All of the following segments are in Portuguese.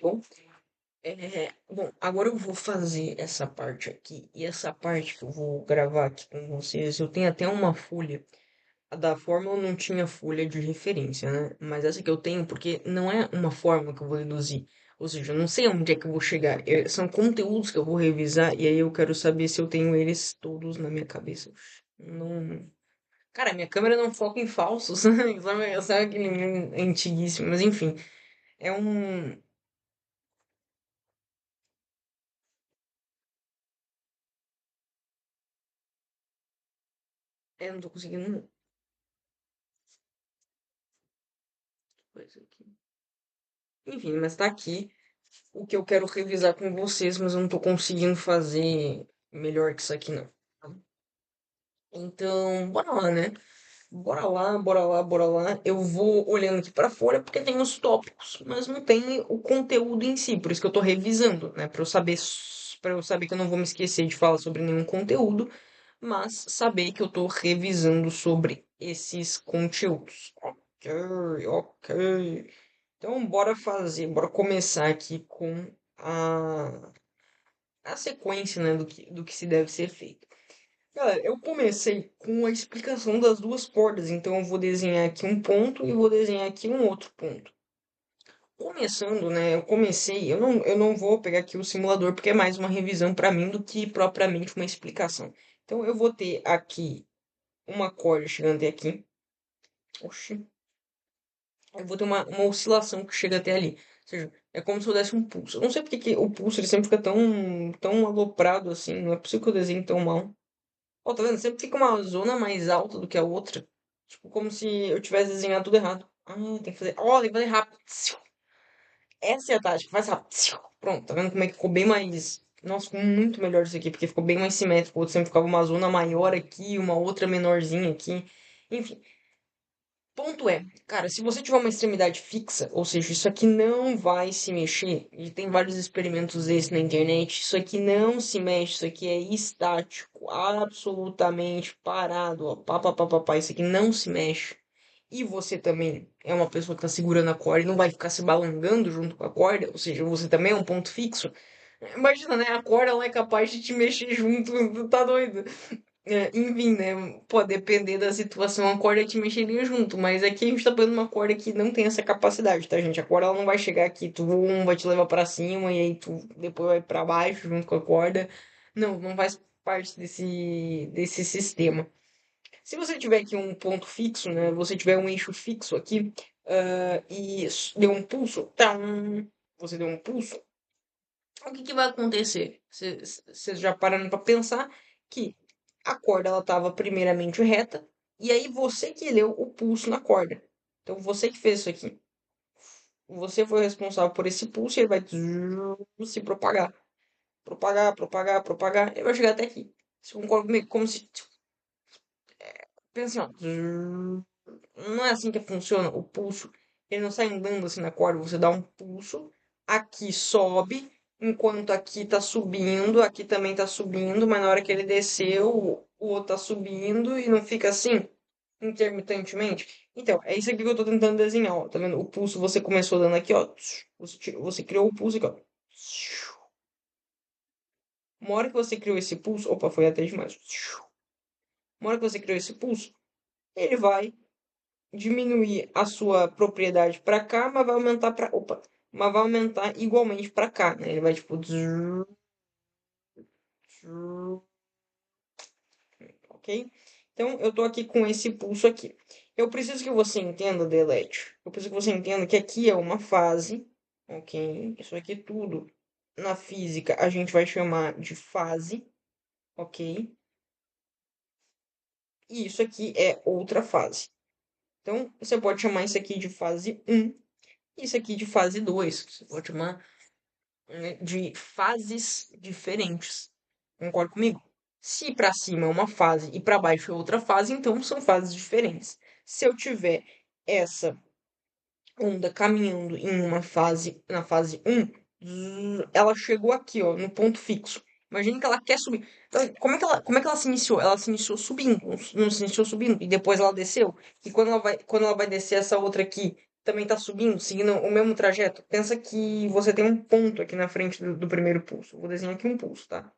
bom? Bom, agora eu vou fazer essa parte aqui. E essa parte que eu vou gravar aqui com vocês, eu tenho até uma folha. A da fórmula eu não tinha folha de referência, né? Mas essa que eu tenho, porque não é uma fórmula que eu vou deduzir. Ou seja, eu não sei onde é que eu vou chegar. São conteúdos que eu vou revisar e aí eu quero saber se eu tenho eles todos na minha cabeça. Não. Cara, minha câmera não foca em falsos. Sabe aquele meme antiguíssimo? Mas enfim, é um. Eu não tô conseguindo. Coisa aqui. Enfim, mas tá aqui o que eu quero revisar com vocês, mas eu não tô conseguindo fazer melhor que isso aqui, não. Então, bora lá, né? Bora lá, bora lá, bora lá. Eu vou olhando aqui pra fora porque tem os tópicos, mas não tem o conteúdo em si, por isso que eu tô revisando, né? Para eu saber que eu não vou me esquecer de falar sobre nenhum conteúdo, mas saber que eu tô revisando sobre esses conteúdos. Ok, ok. Então, bora começar aqui com a sequência, né, do que se deve ser feito. Galera, eu comecei com a explicação das duas portas, então eu vou desenhar aqui um ponto e vou desenhar aqui um outro ponto. Começando, né, eu não vou pegar aqui o simulador porque é mais uma revisão para mim do que propriamente uma explicação. Então eu vou ter aqui uma corda chegando até aqui. Oxi. Eu vou ter uma oscilação que chega até ali. Ou seja, é como se eu desse um pulso. Eu não sei porque que o pulso ele sempre fica tão aloprado assim. Não é possível que eu desenhe tão mal. Ó, tá vendo? Sempre fica uma zona mais alta do que a outra. Tipo, como se eu tivesse desenhado tudo errado. Ah, tem que fazer. Ó, tem que fazer rápido. Essa é a tática. Faz rápido. Pronto, tá vendo como é que ficou bem mais. Nossa, ficou muito melhor isso aqui, porque ficou bem mais simétrico. O outro sempre ficava uma zona maior aqui, uma outra menorzinha aqui. Enfim, ponto é, cara, se você tiver uma extremidade fixa, ou seja, isso aqui não vai se mexer, e tem vários experimentos desses na internet, isso aqui não se mexe, isso aqui é estático, absolutamente parado, ó, pá, pá, pá, pá, pá, isso aqui não se mexe. E você também é uma pessoa que está segurando a corda e não vai ficar se balangando junto com a corda, ou seja, você também é um ponto fixo. Imagina, né? A corda ela é capaz de te mexer junto, tá doido? Enfim, né? Pode depender da situação, a corda te mexeria junto, mas aqui a gente tá pegando uma corda que não tem essa capacidade, tá, gente? A corda ela não vai chegar aqui, tu vai te levar pra cima e aí tu depois vai pra baixo junto com a corda. Não, não faz parte desse sistema. Se você tiver aqui um ponto fixo, né? Você tiver um eixo fixo aqui, e deu um pulso, tá, você deu um pulso, o que que vai acontecer? Vocês já pararam para pensar que a corda ela estava primeiramente reta e aí você que deu o pulso na corda. Então você que fez isso aqui. Você foi responsável por esse pulso e ele vai se propagar. Propagar, propagar, propagar. Ele vai chegar até aqui. Você concorda comigo? Como se. Pensa assim, ó. Não é assim que funciona o pulso. Ele não sai andando assim na corda, você dá um pulso, aqui sobe, enquanto aqui tá subindo, aqui também tá subindo, mas na hora que ele desceu, o outro tá subindo e não fica assim, intermitentemente. Então, é isso aqui que eu tô tentando desenhar, ó. Tá vendo? O pulso você começou dando aqui, ó. Você criou o pulso aqui, ó. Uma hora que você criou esse pulso, opa, foi até demais. Uma hora que você criou esse pulso, ele vai diminuir a sua propriedade para cá, mas vai aumentar para, opa, mas vai aumentar igualmente para cá, né? Ele vai tipo, ok? Então eu tô aqui com esse pulso aqui. Eu preciso que você entenda, Delete. Eu preciso que você entenda que aqui é uma fase, ok? Isso aqui tudo na física a gente vai chamar de fase, ok? E isso aqui é outra fase. Então você pode chamar isso aqui de fase um, e isso aqui de fase 2. Você pode chamar, né, de fases diferentes. Concorda comigo? Se para cima é uma fase e para baixo é outra fase, então são fases diferentes. Se eu tiver essa onda caminhando em uma fase, na fase um, ela chegou aqui, ó, no ponto fixo. Imagina que ela quer subir. Então, como é que ela se iniciou? Ela se iniciou subindo, não se iniciou subindo e depois ela desceu. E quando ela vai descer essa outra aqui, também tá subindo, seguindo o mesmo trajeto. Pensa que você tem um ponto aqui na frente do primeiro pulso. Vou desenhar aqui um pulso, tá?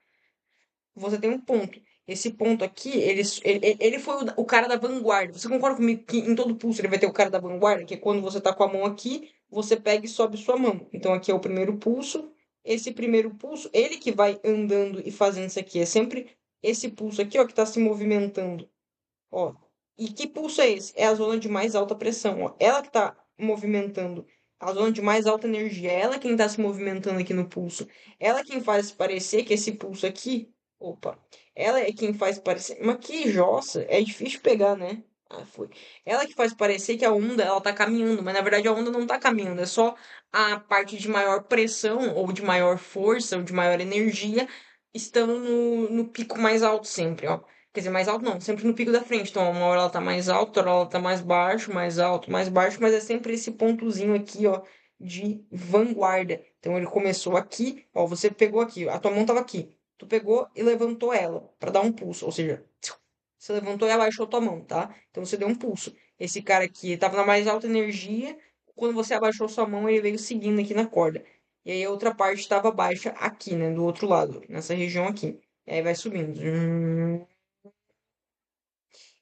Você tem um ponto. Esse ponto aqui, ele foi o cara da vanguarda. Você concorda comigo que em todo pulso ele vai ter o cara da vanguarda? Que é quando você tá com a mão aqui, você pega e sobe sua mão. Então aqui é o primeiro pulso. Esse primeiro pulso, ele que vai andando e fazendo isso aqui. É sempre esse pulso aqui, ó, que tá se movimentando. Ó, e que pulso é esse? É a zona de mais alta pressão, ó. Ela que está movimentando a zona de mais alta energia. Ela quem está se movimentando aqui no pulso. Ela quem faz parecer que esse pulso aqui. Opa. Ela é quem faz parecer. Mas que jossa, é difícil pegar, né? Ah, foi. Ela que faz parecer que a onda ela tá caminhando, mas na verdade a onda não tá caminhando, é só a parte de maior pressão, ou de maior força, ou de maior energia, estão no pico mais alto sempre, ó. Quer dizer, mais alto não, sempre no pico da frente. Então, uma hora ela tá mais alta, outra hora ela tá mais baixo, mais alto, mais baixo, mas é sempre esse pontozinho aqui, ó, de vanguarda. Então, ele começou aqui, ó, você pegou aqui, a tua mão tava aqui. Tu pegou e levantou ela para dar um pulso, ou seja, você levantou e abaixou tua mão, tá? Então, você deu um pulso. Esse cara aqui tava na mais alta energia, quando você abaixou sua mão, ele veio seguindo aqui na corda. E aí, a outra parte estava baixa aqui, né, do outro lado, nessa região aqui. E aí vai subindo.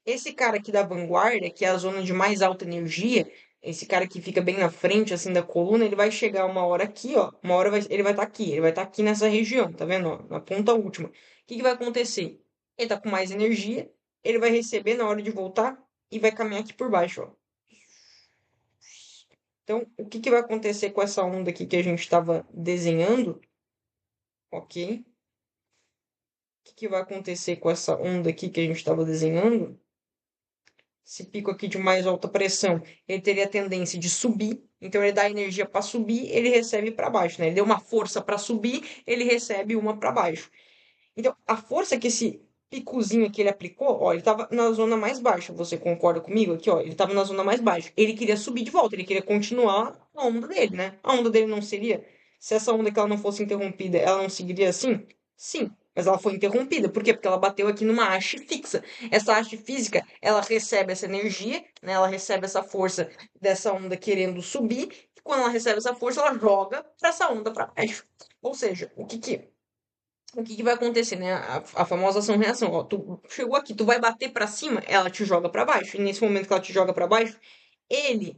Esse cara aqui da vanguarda, que é a zona de mais alta energia, esse cara que fica bem na frente, assim, da coluna, ele vai chegar uma hora aqui, ó. Uma hora ele vai estar aqui, ele vai estar aqui nessa região, tá vendo, ó? Na ponta última. O que que vai acontecer? Ele tá com mais energia, ele vai receber na hora de voltar e vai caminhar aqui por baixo, ó. Então, o que que vai acontecer com essa onda aqui que a gente estava desenhando, ok? O que que vai acontecer com essa onda aqui que a gente estava desenhando? Esse pico aqui de mais alta pressão, ele teria a tendência de subir, então ele dá energia para subir, ele recebe para baixo, né? Ele deu uma força para subir, ele recebe uma para baixo. Então, a força que esse picozinho que ele aplicou, ó, ele estava na zona mais baixa, você concorda comigo aqui, ó? Ele estava na zona mais baixa. Ele queria subir de volta, ele queria continuar a onda dele, né? A onda dele não seria, se essa onda que ela não fosse interrompida, ela não seguiria assim? Sim, mas ela foi interrompida. Por quê? Porque ela bateu aqui numa haste fixa. Essa haste física, ela recebe essa energia, né? Ela recebe essa força dessa onda querendo subir, e quando ela recebe essa força, ela joga para essa onda para baixo. Ou seja, o que que vai acontecer, né? A famosa ação-reação. Ó, tu chegou aqui, tu vai bater pra cima, ela te joga pra baixo. E nesse momento que ela te joga pra baixo, ele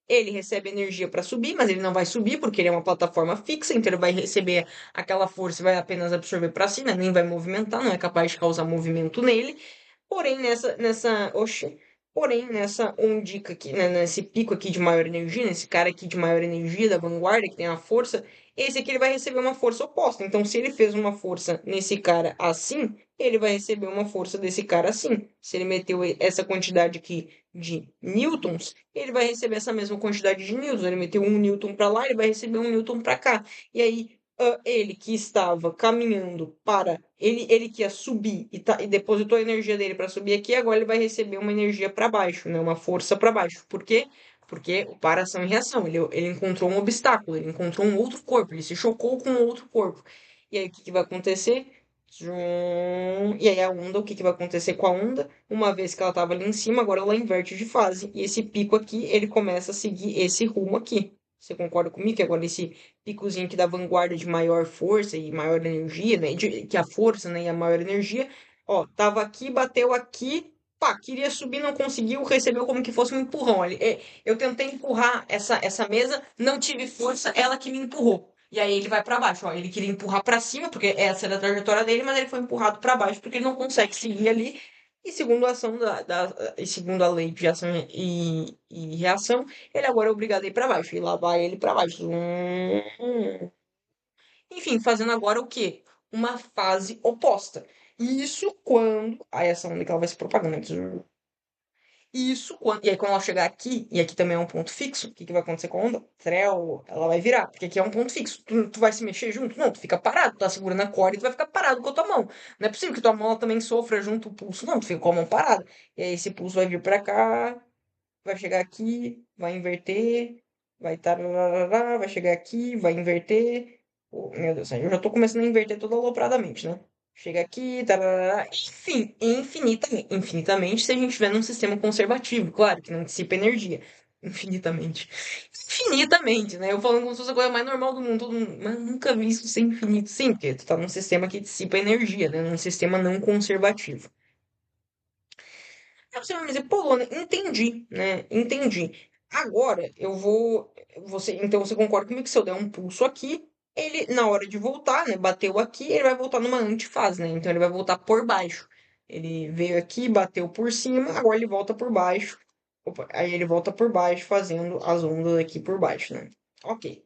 ele recebe energia para subir, mas ele não vai subir porque ele é uma plataforma fixa, então ele vai receber aquela força e vai apenas absorver para si, né? Nem vai movimentar, não é capaz de causar movimento nele. Porém, oxe, porém, nessa ondica aqui, né, nesse pico aqui de maior energia, nesse cara aqui de maior energia da vanguarda, que tem a força, esse aqui ele vai receber uma força oposta. Então, se ele fez uma força nesse cara assim, ele vai receber uma força desse cara assim. Se ele meteu essa quantidade aqui de newtons, ele vai receber essa mesma quantidade de newtons. Ele meteu 1 newton para lá, ele vai receber 1 newton para cá. E aí, ele que estava caminhando para ele que ia subir e depositou a energia dele para subir aqui, agora ele vai receber uma energia para baixo, né? Uma força para baixo. Por quê? Porque o para ação e reação. Ele encontrou um obstáculo, ele encontrou um outro corpo, ele se chocou com um outro corpo. E aí o que que vai acontecer? E aí a onda, o que que vai acontecer com a onda? Uma vez que ela estava ali em cima, agora ela inverte de fase. E esse pico aqui, ele começa a seguir esse rumo aqui. Você concorda comigo que agora esse picozinho aqui da vanguarda de maior força e maior energia, né? Que a força, né, e a maior energia, ó, tava aqui, bateu aqui, pá, queria subir, não conseguiu, recebeu como que fosse um empurrão. Eu tentei empurrar essa mesa, não tive força, ela que me empurrou. E aí ele vai para baixo, ó, ele queria empurrar para cima, porque essa era a trajetória dele, mas ele foi empurrado para baixo porque ele não consegue seguir ali. E segundo a ação e segundo a lei de ação e reação, ele agora é obrigado a ir para baixo. E lá vai ele para baixo. Enfim, fazendo agora o quê? Uma fase oposta. Isso quando. Aí essa onda que ela vai se propagando, né? Isso quando. E aí quando ela chegar aqui, e aqui também é um ponto fixo, o que que vai acontecer com a onda? Trel, ela vai virar, porque aqui é um ponto fixo. Tu vai se mexer junto? Não, tu fica parado, tu tá segurando a corda e tu vai ficar parado com a tua mão. Não é possível que tua mão ela também sofra junto o pulso. Não, tu fica com a mão parada. E aí esse pulso vai vir pra cá, vai chegar aqui, vai inverter, vai tarará, vai chegar aqui, vai inverter. Oh, meu Deus, eu já tô começando a inverter toda alopradamente, né? Chega aqui, tarará, enfim, infinitamente, infinitamente se a gente estiver num sistema conservativo, claro, que não dissipa energia. Infinitamente. Infinitamente, né? Eu falando como se fosse a coisa mais normal do mundo, todo mundo. Mas eu nunca vi isso ser infinito. Sim, porque tu tá num sistema que dissipa energia, né? Num sistema não conservativo. Aí você vai me dizer, pô, Luana, entendi, né? Entendi. Agora eu vou. Então você concorda comigo que se eu der um pulso aqui, ele, na hora de voltar, né? Bateu aqui, ele vai voltar numa antifase, né? Então ele vai voltar por baixo. Ele veio aqui, bateu por cima, agora ele volta por baixo. Opa, aí ele volta por baixo, fazendo as ondas aqui por baixo, né? Ok.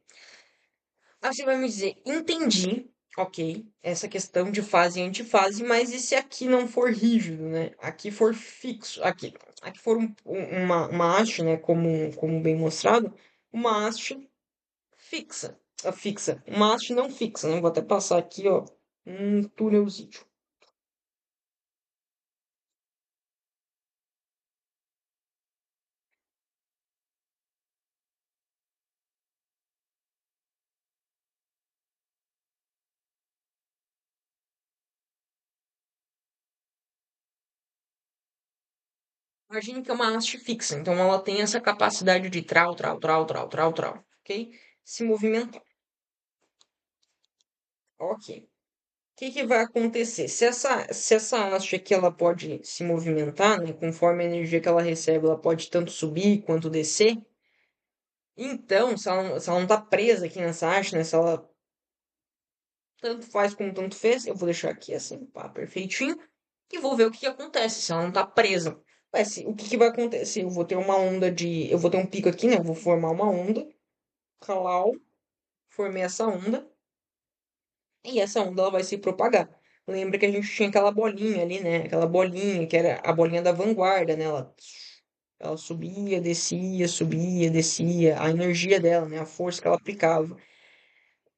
Aí você vai me dizer, entendi, ok, essa questão de fase e antifase, mas e se aqui não for rígido, né? Aqui for fixo, aqui for uma haste, né? Como bem mostrado, uma haste fixa, uma haste não fixa, né? Vou até passar aqui, ó, um túnelzinho. Imagine que é uma haste fixa, então ela tem essa capacidade de trau, ok? Se movimentar, ok. Que vai acontecer? Se essa haste aqui ela pode se movimentar, né, conforme a energia que ela recebe, ela pode tanto subir quanto descer. Então, se ela não tá presa aqui nessa haste, né, se ela tanto faz como tanto fez, eu vou deixar aqui assim, pá, perfeitinho, e vou ver o que que acontece se ela não tá presa. O que que vai acontecer? Eu vou ter um pico aqui, né, eu vou formar uma onda, clau, formei essa onda, e essa onda ela vai se propagar. Lembra que a gente tinha aquela bolinha ali, né? Aquela bolinha que era a bolinha da vanguarda, né? Ela subia, descia. A energia dela, né? A força que ela aplicava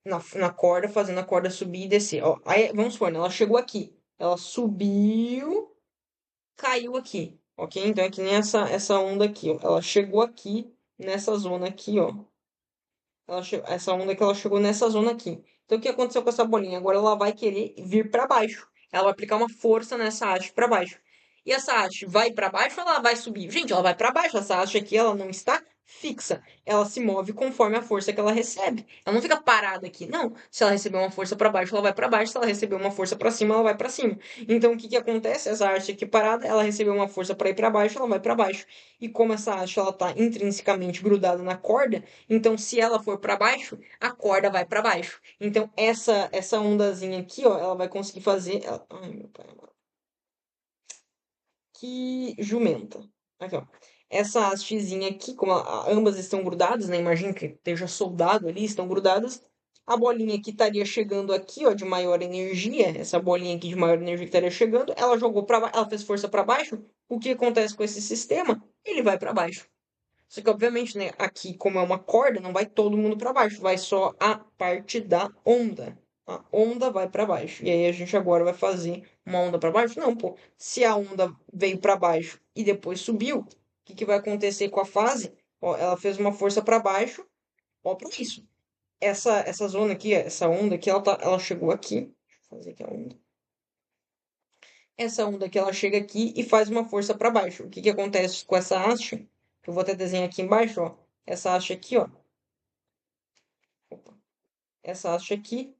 na corda, fazendo a corda subir e descer. Ó, aí, vamos supor, né? Ela chegou aqui. Ela subiu, caiu aqui. Ok? Então é que nem essa onda aqui, ó. Ela chegou aqui, nessa zona aqui, ó. Essa onda que ela chegou nessa zona aqui. Então, o que aconteceu com essa bolinha? Agora ela vai querer vir para baixo. Ela vai aplicar uma força nessa haste para baixo. E essa haste vai para baixo ou ela vai subir? Gente, ela vai para baixo. Essa haste aqui, ela não está fixa. Ela se move conforme a força que ela recebe. Ela não fica parada aqui. Não. Se ela receber uma força para baixo, ela vai para baixo. Se ela receber uma força para cima, ela vai para cima. Então, o que que acontece? Essa haste aqui parada, ela recebeu uma força para ir para baixo, ela vai para baixo. E como essa haste ela está intrinsecamente grudada na corda, então, se ela for para baixo, a corda vai para baixo. Então, essa ondazinha aqui, ó, ela vai conseguir fazer. Ai, meu pai amado. Que jumenta. Aqui, ó. Essa hastezinha aqui, como ambas estão grudadas, né? Imagina que esteja soldado ali, estão grudadas. A bolinha que estaria chegando aqui, ó, de maior energia, essa bolinha aqui de maior energia que estaria chegando, ela jogou para baixo, ela fez força para baixo. O que acontece com esse sistema? Ele vai para baixo. Só que, obviamente, né, aqui, como é uma corda, não vai todo mundo para baixo, vai só a parte da onda. A onda vai para baixo. E aí a gente agora vai fazer uma onda para baixo? Não, pô. Se a onda veio para baixo e depois subiu, o que que vai acontecer com a fase? Ó, ela fez uma força para baixo, ó, para isso. Essa zona aqui, essa onda aqui, ela chegou aqui. Deixa eu fazer aqui a onda. Essa onda aqui, ela chega aqui e faz uma força para baixo. O que que acontece com essa haste? Eu vou até desenhar aqui embaixo, ó. Essa haste aqui, ó. Opa. Essa haste aqui,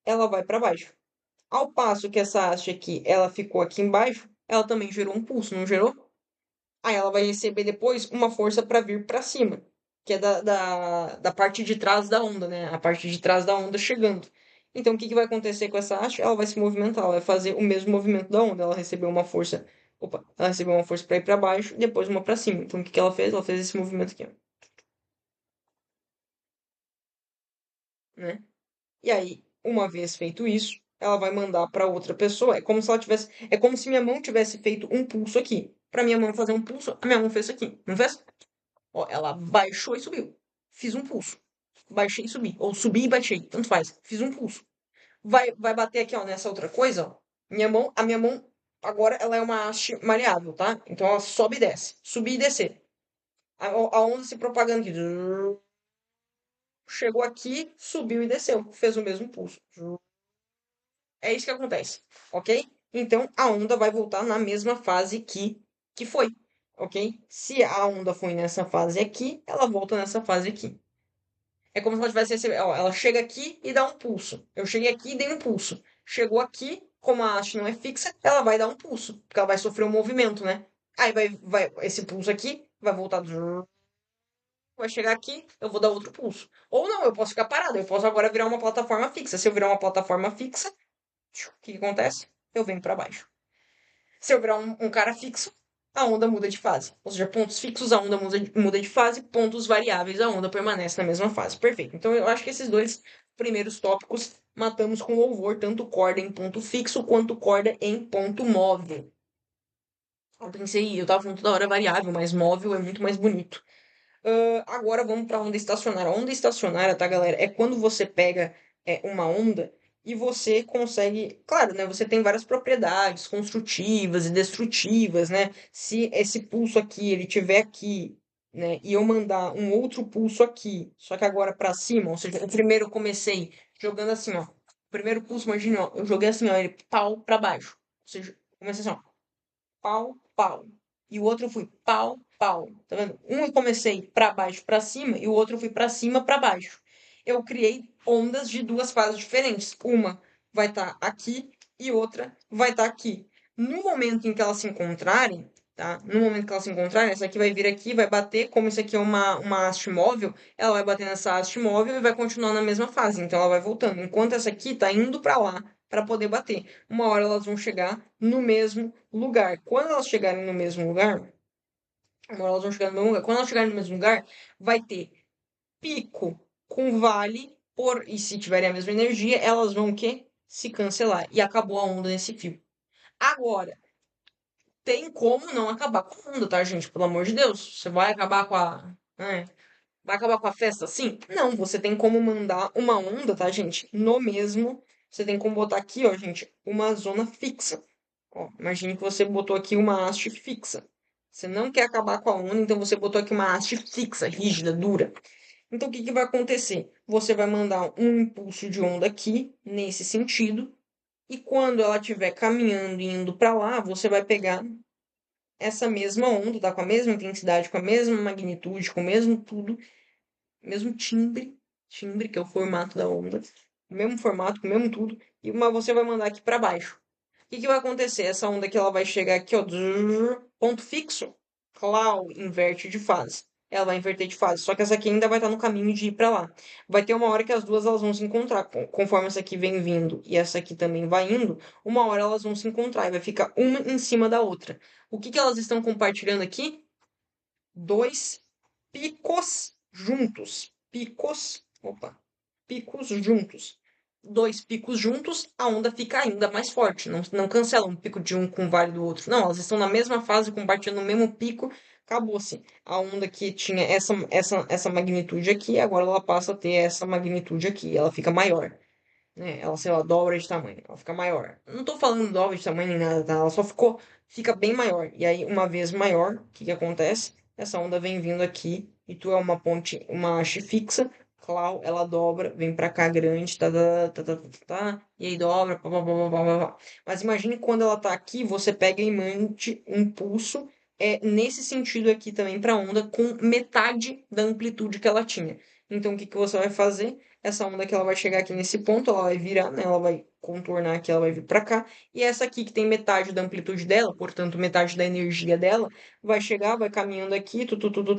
ela vai para baixo. Ao passo que essa haste aqui, ela ficou aqui embaixo, ela também gerou um pulso, não gerou? Aí ela vai receber depois uma força para vir para cima, que é da parte de trás da onda, né? A parte de trás da onda chegando. Então, o que que vai acontecer com essa haste? Ela vai se movimentar, ela vai fazer o mesmo movimento da onda. Ela recebeu uma força, opa, ela recebeu uma força para ir para baixo e depois uma para cima. Então, o que que ela fez? Ela fez esse movimento aqui, ó, né? E aí, uma vez feito isso, ela vai mandar para outra pessoa. É como se minha mão tivesse feito um pulso aqui. Para minha mão fazer um pulso, a minha mão fez isso aqui. Não fez? Ó, ela baixou e subiu. Fiz um pulso. Baixei e subi. Ou subi e baixei. Tanto faz. Fiz um pulso. Vai bater aqui, ó, nessa outra coisa, ó. A minha mão, agora ela é uma haste maleável, tá? Então ela sobe e desce. Subir e descer. A onda se propagando aqui. Chegou aqui, subiu e desceu. Fez o mesmo pulso. É isso que acontece, ok? Então a onda vai voltar na mesma fase que foi. ok? Se a onda foi nessa fase aqui, ela volta nessa fase aqui. É como se ela tivesse recebendo. Ó, ela chega aqui e dá um pulso. Eu cheguei aqui e dei um pulso. Chegou aqui, como a haste não é fixa, ela vai dar um pulso, porque ela vai sofrer um movimento, né? Aí esse pulso aqui vai voltar, vai chegar aqui, eu vou dar outro pulso. Ou não, eu posso ficar parado, eu posso agora virar uma plataforma fixa. Se eu virar uma plataforma fixa, o que acontece? Eu venho para baixo. Se eu virar um cara fixo, a onda muda de fase. Ou seja, pontos fixos, a onda muda de fase, pontos variáveis, a onda permanece na mesma fase. Perfeito. Então eu acho que esses dois primeiros tópicos matamos com louvor, tanto corda em ponto fixo quanto corda em ponto móvel. Eu pensei, eu tava falando toda hora variável, mas móvel é muito mais bonito. Agora vamos para a onda estacionária. A onda estacionária, tá, galera? É quando você pega uma onda e você consegue. Claro, né? Você tem várias propriedades construtivas e destrutivas, né? Se esse pulso aqui ele tiver aqui, né? E eu mandar um outro pulso aqui, só que agora para cima, ou seja, o primeiro eu comecei jogando assim, ó. O primeiro pulso, imagina, ó, eu joguei assim, ó, ele pau para baixo. Ou seja, comecei assim, ó pau, pau. E o outro eu fui pau, pau. Tá vendo? Um eu comecei para baixo, para cima, e o outro eu fui para cima, para baixo. Eu criei ondas de duas fases diferentes. Uma vai estar aqui e outra vai estar aqui. No momento em que elas se encontrarem, tá? No momento que elas se encontrarem, essa aqui vai vir aqui, vai bater, como isso aqui é uma haste móvel, ela vai bater nessa haste móvel e vai continuar na mesma fase. Então ela vai voltando. Enquanto essa aqui tá indo para lá para poder bater. Uma hora elas vão chegar no mesmo lugar. Quando elas chegarem no mesmo lugar, uma hora elas vão chegar no mesmo lugar. Quando elas chegarem no mesmo lugar, vai ter pico com vale e se tiverem a mesma energia, elas vão o quê? Se cancelar. E acabou a onda nesse fio. Agora, tem como não acabar com a onda, tá, gente? Pelo amor de Deus. Você vai acabar com vai acabar com a festa assim? Não, você tem como mandar uma onda, tá, gente? No mesmo. Você tem como botar aqui, ó, gente, uma zona fixa. Ó, imagine que você botou aqui uma haste fixa. Você não quer acabar com a onda, então você botou aqui uma haste fixa, rígida, dura. Então o que que vai acontecer? Você vai mandar um impulso de onda aqui, nesse sentido, e quando ela estiver caminhando e indo para lá, você vai pegar essa mesma onda, tá? Com a mesma intensidade, com a mesma magnitude, com o mesmo tudo, mesmo timbre, que é o formato da onda, o mesmo formato, com o mesmo tudo, e você vai mandar aqui para baixo. O que que vai acontecer? Essa onda aqui ela vai chegar aqui, ó, ponto fixo, clau, inverte de fase. Ela vai inverter de fase, só que essa aqui ainda vai estar no caminho de ir para lá. Vai ter uma hora que as duas elas vão se encontrar, conforme essa aqui vem vindo e essa aqui também vai indo, uma hora elas vão se encontrar e vai ficar uma em cima da outra. O que que elas estão compartilhando aqui? Dois picos juntos. Picos juntos. Dois picos juntos, a onda fica ainda mais forte. Não cancela um pico de um com o vale do outro. Não, elas estão na mesma fase, compartilhando o mesmo pico. Acabou-se. A onda que tinha essa magnitude aqui, agora ela passa a ter essa magnitude aqui. Ela fica maior, né? Ela, sei lá, dobra de tamanho. Ela fica maior. Não tô falando dobra de tamanho nem nada, tá? Ela só fica bem maior. E aí, uma vez maior, o que que acontece? Essa onda vem vindo aqui e tu é uma ponte, uma haste fixa. Clau, ela dobra, vem pra cá grande, e aí dobra, pá, pá, pá, pá, pá, pá. Mas imagine quando ela tá aqui, você pega e mande um pulso nesse sentido aqui também pra onda com metade da amplitude que ela tinha. Então, o que que você vai fazer? Essa onda que ela vai chegar aqui nesse ponto, ela vai virar, né? Ela vai contornar aqui, ela vai vir para cá. E essa aqui que tem metade da amplitude dela, portanto, metade da energia dela, vai chegar, vai caminhando aqui,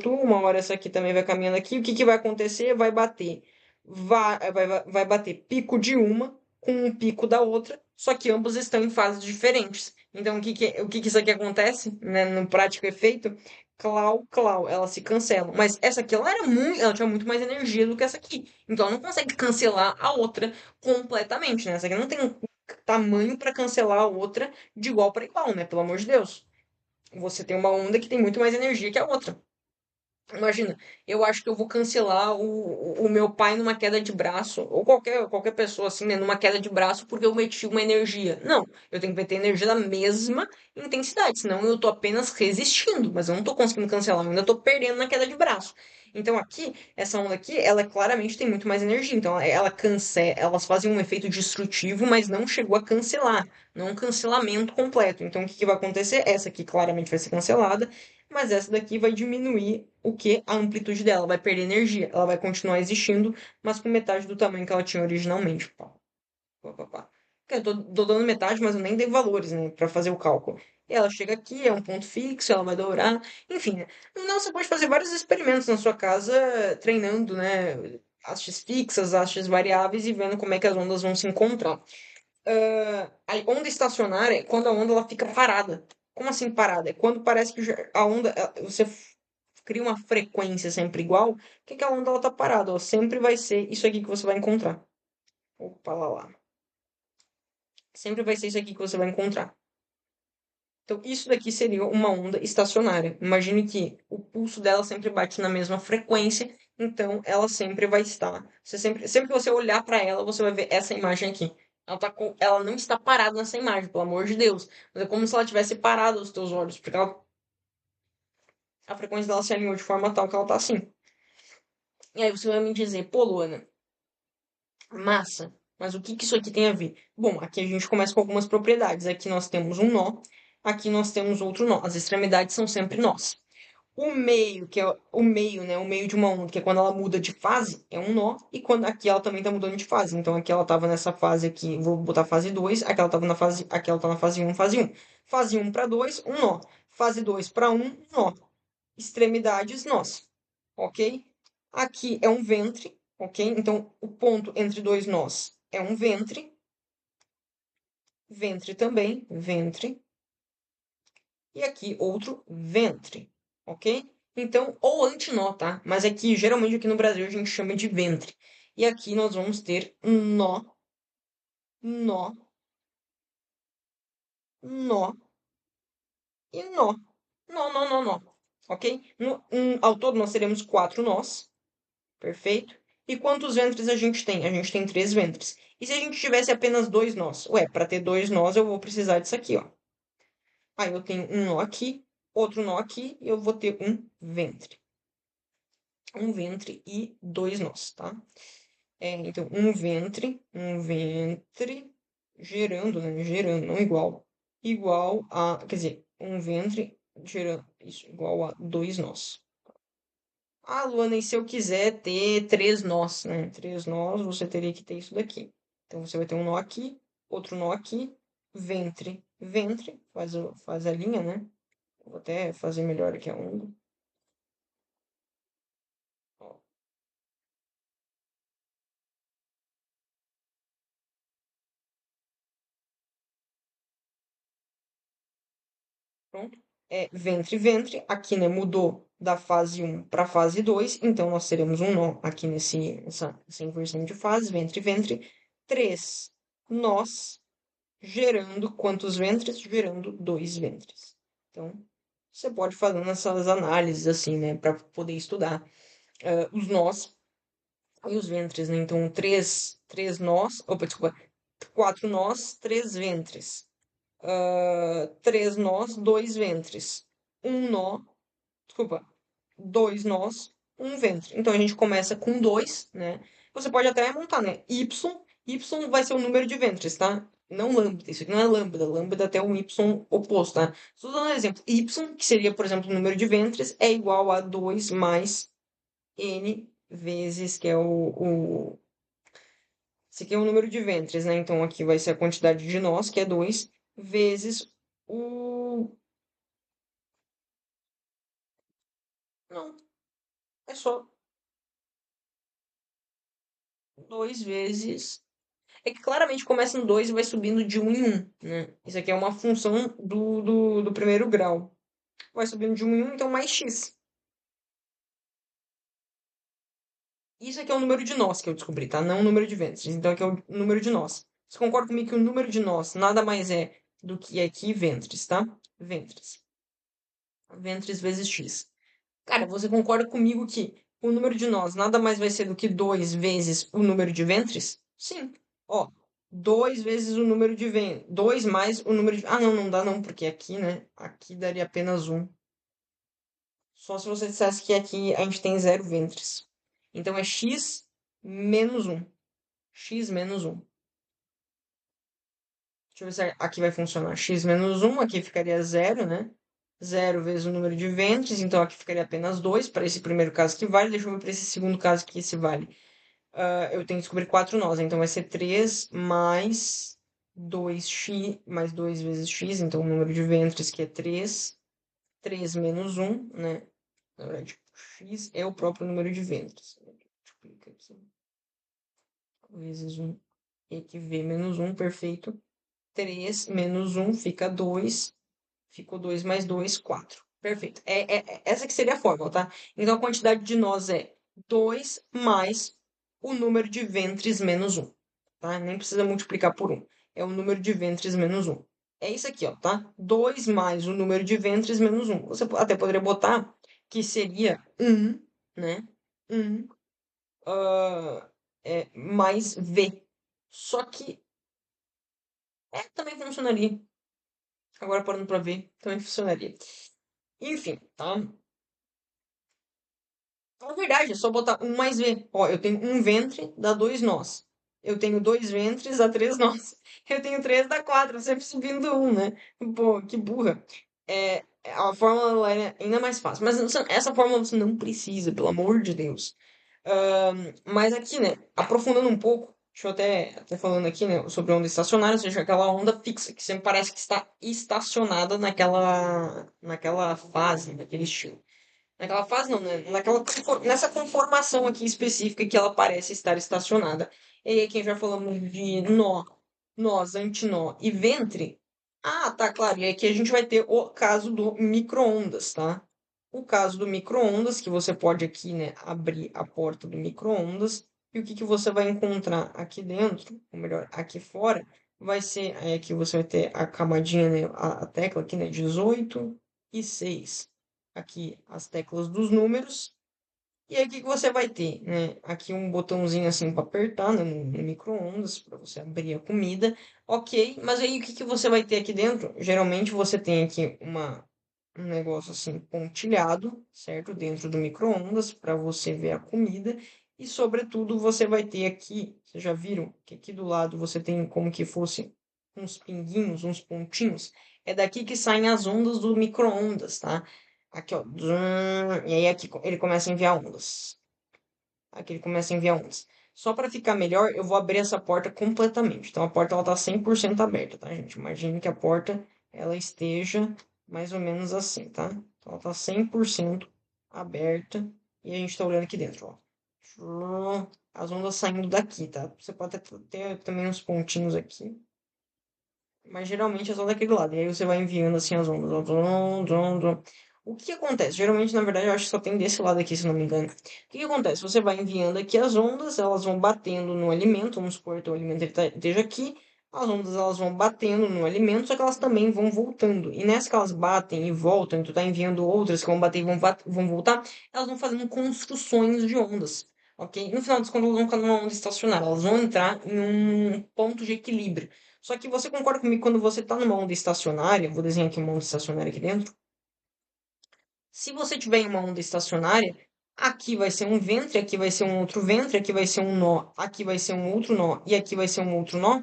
uma hora essa aqui também vai caminhando aqui. O que que vai acontecer? Vai bater. Vai bater pico de uma com um pico da outra, só que ambos estão em fases diferentes. Então, o que que isso aqui acontece, né, no prático efeito? Clau, elas se cancelam. Mas essa aqui, ela tinha muito mais energia do que essa aqui. Então ela não consegue cancelar a outra completamente, né? Essa aqui não tem um tamanho para cancelar a outra de igual para igual, né? Pelo amor de Deus. Você tem uma onda que tem muito mais energia que a outra. Imagina, eu acho que eu vou cancelar o meu pai numa queda de braço, ou qualquer pessoa assim, né, numa queda de braço, porque eu meti uma energia. Não, eu tenho que meter energia da mesma intensidade, senão eu tô apenas resistindo, mas eu não tô conseguindo cancelar, eu ainda tô perdendo na queda de braço. Então aqui, essa onda aqui, ela claramente tem muito mais energia, então ela cancela, elas fazem um efeito destrutivo, mas não chegou a cancelar, não é um cancelamento completo. Então o que que vai acontecer? Essa aqui claramente vai ser cancelada, mas essa daqui vai diminuir o que? A amplitude dela, vai perder energia. Ela vai continuar existindo, mas com metade do tamanho que ela tinha originalmente. Pá, pá, pá, pá. Eu tô dando metade, mas eu nem dei valores, né, para fazer o cálculo. E ela chega aqui, é um ponto fixo, ela vai dourar, enfim, né? Não, você pode fazer vários experimentos na sua casa, treinando, né, hastes fixas, hastes variáveis e vendo como é que as ondas vão se encontrar. A onda estacionária é quando a onda ela fica parada. Como assim parada? É quando parece que a onda, você cria uma frequência sempre igual, que a onda ela tá parada, ó, sempre vai ser isso aqui que você vai encontrar. Opa, lá. Sempre vai ser isso aqui que você vai encontrar. Então, isso daqui seria uma onda estacionária. Imagine que o pulso dela sempre bate na mesma frequência, então ela sempre vai estar. Sempre que você olhar para ela, você vai ver essa imagem aqui. Ela não está parada nessa imagem, pelo amor de Deus. Mas é como se ela tivesse parado os teus olhos, porque a frequência dela se alinhou de forma tal que ela tá assim. E aí você vai me dizer, pô, Luana, massa, mas o que que isso aqui tem a ver? Bom, aqui a gente começa com algumas propriedades. Aqui nós temos um nó, aqui nós temos outro nó. As extremidades são sempre nós. O meio, que é o meio, né? O meio de uma onda, que é quando ela muda de fase, é um nó. E quando aqui ela também tá mudando de fase. Então aqui ela tava nessa fase aqui, vou botar fase 2. Aqui ela tá na fase um, fase um. Fase um para 2, um nó. Fase 2 para um nó. Extremidades, nós. Ok? Aqui é um ventre, ok? Então o ponto entre dois nós é um ventre. Ventre também, ventre. E aqui outro ventre, ok? Então, ou antinó, tá? Mas aqui, geralmente aqui no Brasil, a gente chama de ventre. E aqui nós vamos ter nó, nó, nó e nó. Nó. Ok? Ao todo, nós teremos quatro nós, perfeito? E quantos ventres a gente tem? A gente tem três ventres. E se a gente tivesse apenas dois nós? Ué, para ter dois nós, eu vou precisar disso aqui, ó. Aí eu tenho um nó aqui, outro nó aqui, e eu vou ter um ventre. Um ventre e dois nós, tá? Então, um ventre gerando, né? Gerando, não igual. Igual a, quer dizer, um ventre gerando, isso, igual a dois nós. Ah, Luana, e se eu quiser ter três nós, né? Três nós, você teria que ter isso daqui. Então, você vai ter um nó aqui, outro nó aqui, ventre, faz a linha, né? Vou até fazer melhor aqui a onda. Ó, pronto. Ventre. Aqui, né, mudou da fase um para a fase 2. Então, nós teremos um nó aqui nessa inversão de fase. Ventre. Três nós, gerando quantos ventres? Gerando dois ventres. Então, você pode fazer essas análises, assim, né, para poder estudar os nós e os ventres, né? Então, três nós, opa, desculpa, quatro nós, três ventres. Três nós, dois ventres. Um nó, desculpa, dois nós, um ventre. Então a gente começa com dois, né? Você pode até montar, né? Y vai ser o número de ventres, tá? Não lambda, isso aqui não é lambda. Lambda até um Y oposto, tá? Estou dando um exemplo. Y, que seria, por exemplo, o número de ventres, é igual a 2 mais N vezes, que é esse aqui é o número de ventres, né? Então aqui vai ser a quantidade de nós, que é 2 vezes o. Não, é só 2 vezes. É que claramente começa no 2 e vai subindo de um em um, né? Isso aqui é uma função do primeiro grau. Vai subindo de um em um, então mais x. Isso aqui é o número de nós que eu descobri, tá? Não o número de ventres. Então aqui é o número de nós. Você concorda comigo que o número de nós nada mais é do que aqui ventres, tá? Ventres. Ventres vezes x. Cara, você concorda comigo que o número de nós nada mais vai ser do que 2 vezes o número de ventres? Sim. Ó, 2 vezes o número de ventres. 2 mais o número de. Ah, não, não dá não, porque aqui, né? Aqui daria apenas um. Só se você dissesse que aqui a gente tem zero ventres. Então é x menos um. X menos um. Deixa eu ver se aqui vai funcionar. X menos um, aqui ficaria zero, né? 0 vezes o número de ventres, então aqui ficaria apenas 2 para esse primeiro caso que vale. Deixa eu ver para esse segundo caso que esse vale. Eu tenho que descobrir 4 nós, então vai ser 3 mais 2x, mais 2 vezes x, então o número de ventres que é 3, 3 menos 1, né? Na verdade, x é o próprio número de ventres. Multiplica aqui, vezes 1, e aqui v menos 1, perfeito. 3 menos 1 fica 2. Ficou 2 mais 2, 4. Perfeito. Essa que seria a fórmula, tá? Então a quantidade de nós é 2 mais o número de ventres menos 1. Tá? Nem precisa multiplicar por 1. É o número de ventres menos 1. É isso aqui, ó, tá? 2 mais o número de ventres menos 1. Você até poderia botar que seria 1, né? 1 mais V. Só que também funcionaria. Agora parando pra ver, também funcionaria. Enfim, tá? Na verdade, é só botar um mais V. Ó, eu tenho um ventre, dá 2 nós. Eu tenho 2 ventres, dá 3 nós. Eu tenho 3, dá 4, sempre subindo um, né? Pô, que burra. A fórmula lá é ainda mais fácil. Mas essa fórmula você não precisa, pelo amor de Deus. Mas aqui, né, aprofundando um pouco, deixa eu até falando aqui, né, sobre onda estacionária, ou seja, aquela onda fixa, que sempre parece que está estacionada naquela fase, naquele estilo. Naquela fase não, né? Nessa conformação aqui específica que ela parece estar estacionada. E aí, quem já falamos de nó, nós, antinó e ventre. Ah, tá, claro. E aqui a gente vai ter o caso do micro-ondas, tá? O caso do micro-ondas, que você pode aqui, né, abrir a porta do micro-ondas. E o que que você vai encontrar aqui dentro, ou melhor, aqui fora, vai ser, aí aqui você vai ter a camadinha, né, a tecla aqui, né, 18 e 6 aqui as teclas dos números. E aí o que que você vai ter, né? Aqui um botãozinho assim para apertar, né, no micro-ondas para você abrir a comida. Ok, mas aí o que que você vai ter aqui dentro? Geralmente você tem aqui um negócio assim pontilhado, certo? Dentro do micro-ondas para você ver a comida. E sobretudo você vai ter aqui, vocês já viram que aqui do lado você tem como que fosse uns pinguinhos, uns pontinhos. É daqui que saem as ondas do micro-ondas, tá? Aqui, ó. E aí aqui ele começa a enviar ondas. Aqui ele começa a enviar ondas. Só para ficar melhor, eu vou abrir essa porta completamente. Então a porta ela tá 100% aberta, tá, gente? Imagine que a porta ela esteja mais ou menos assim, tá? Então ela tá 100% aberta e a gente tá olhando aqui dentro, ó. As ondas saindo daqui, tá? Você pode ter também uns pontinhos aqui. Mas geralmente é só daquele lado. E aí você vai enviando assim as ondas. Ó, zum, zum, zum. O que acontece? Geralmente, na verdade, eu acho que só tem desse lado aqui, se não me engano. O que acontece? Você vai enviando aqui as ondas, elas vão batendo no alimento. Vamos supor que o alimento esteja aqui. As ondas elas vão batendo no alimento, só que elas também vão voltando. E nessa que elas batem e voltam, e tu tá enviando outras que vão bater e vão voltar, elas vão fazendo construções de ondas. Ok? No final das contas, elas vão ficar numa onda estacionária. Elas vão entrar em um ponto de equilíbrio. Só que você concorda comigo quando você está numa onda estacionária, vou desenhar aqui uma onda estacionária aqui dentro. Se você tiver em uma onda estacionária, aqui vai ser um ventre, aqui vai ser um outro ventre, aqui vai ser um nó, aqui vai ser um outro nó e aqui vai ser um outro nó.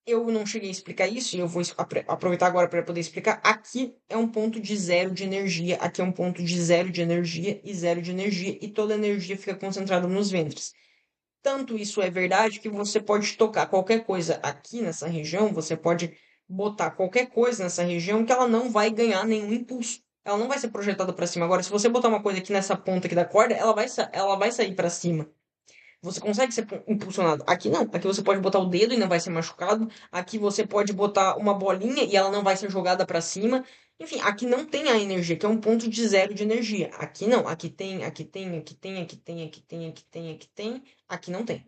Eu não cheguei a explicar isso e eu vou aproveitar agora para poder explicar. Aqui é um ponto de zero de energia, aqui é um ponto de zero de energia e zero de energia, e toda a energia fica concentrada nos ventres. Tanto isso é verdade que você pode tocar qualquer coisa aqui nessa região, você pode botar qualquer coisa nessa região que ela não vai ganhar nenhum impulso. Ela não vai ser projetada para cima. Agora, se você botar uma coisa aqui nessa ponta aqui da corda, ela vai sair para cima. Você consegue ser impulsionado. Aqui não. Aqui você pode botar o dedo e não vai ser machucado. Aqui você pode botar uma bolinha e ela não vai ser jogada para cima. Enfim, aqui não tem a energia, que é um ponto de zero de energia. Aqui não. Aqui tem, aqui tem, aqui tem, aqui tem, aqui tem, aqui tem, aqui tem. Aqui não tem.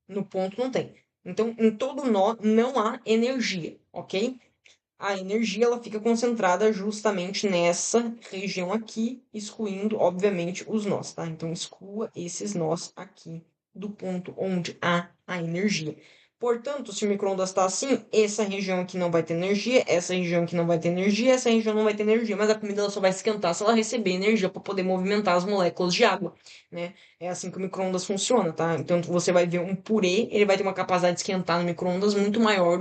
No ponto não tem. Então, em todo nó não há energia, ok? A energia ela fica concentrada justamente nessa região aqui, excluindo, obviamente, os nós, tá? Então, exclua esses nós aqui do ponto onde há a energia. Portanto, se o micro-ondas está assim, essa região aqui não vai ter energia, essa região aqui não vai ter energia, essa região não vai ter energia, mas a comida ela só vai esquentar se ela receber energia para poder movimentar as moléculas de água, né? É assim que o micro-ondas funciona, tá? Então, você vai ver um purê, ele vai ter uma capacidade de esquentar no micro-ondas muito maior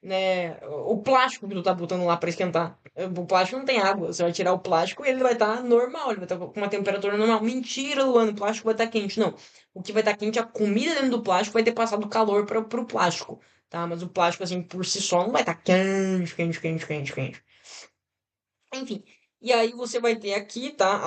né, o plástico que tu tá botando lá para esquentar. O plástico não tem água. Você vai tirar o plástico e ele vai estar normal, ele vai estar com uma temperatura normal. Mentira, Luana, o plástico vai estar quente. Não. O que vai estar quente é a comida dentro do plástico, vai ter passado calor para pro plástico, tá? Mas o plástico, assim, por si só, não vai estar quente, quente, quente, quente, quente. Enfim, e aí você vai ter aqui, tá?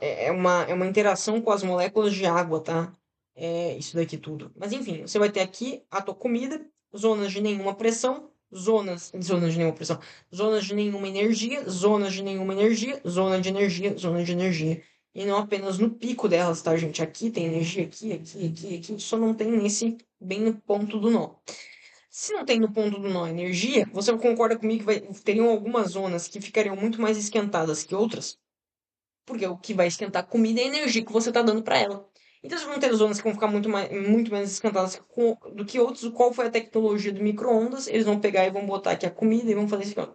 É uma interação com as moléculas de água, tá? É isso daqui tudo. Mas enfim, você vai ter aqui a tua comida, zonas de nenhuma pressão, zonas de nenhuma pressão, zonas de nenhuma energia, zonas de nenhuma energia, zona de energia, zona de energia. E não apenas no pico delas, tá, gente? Aqui tem energia, aqui, só não tem nesse, bem no ponto do nó. Se não tem no ponto do nó energia, você concorda comigo que teriam algumas zonas que ficariam muito mais esquentadas que outras? Porque o que vai esquentar a comida é a energia que você está dando para ela. Então, se vão ter zonas que vão ficar muito menos esquentadas do que outras, qual foi a tecnologia do micro-ondas? Eles vão pegar e vão botar aqui a comida e vão fazer assim, ó.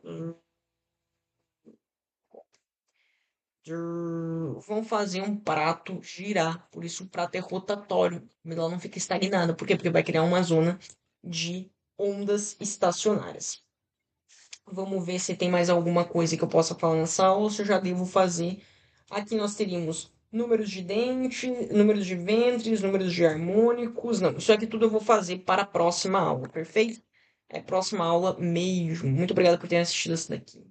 Vão fazer um prato girar. Por isso o prato é rotatório. A comida ela não fica estagnada. Por quê? Porque vai criar uma zona de ondas estacionárias. Vamos ver se tem mais alguma coisa que eu possa falar nessa aula ou se eu já devo fazer. Aqui nós teríamos números de dente, números de ventres, números de harmônicos. Não, isso aqui tudo eu vou fazer para a próxima aula, perfeito? É próxima aula mesmo. Muito obrigado por ter assistido essa daqui.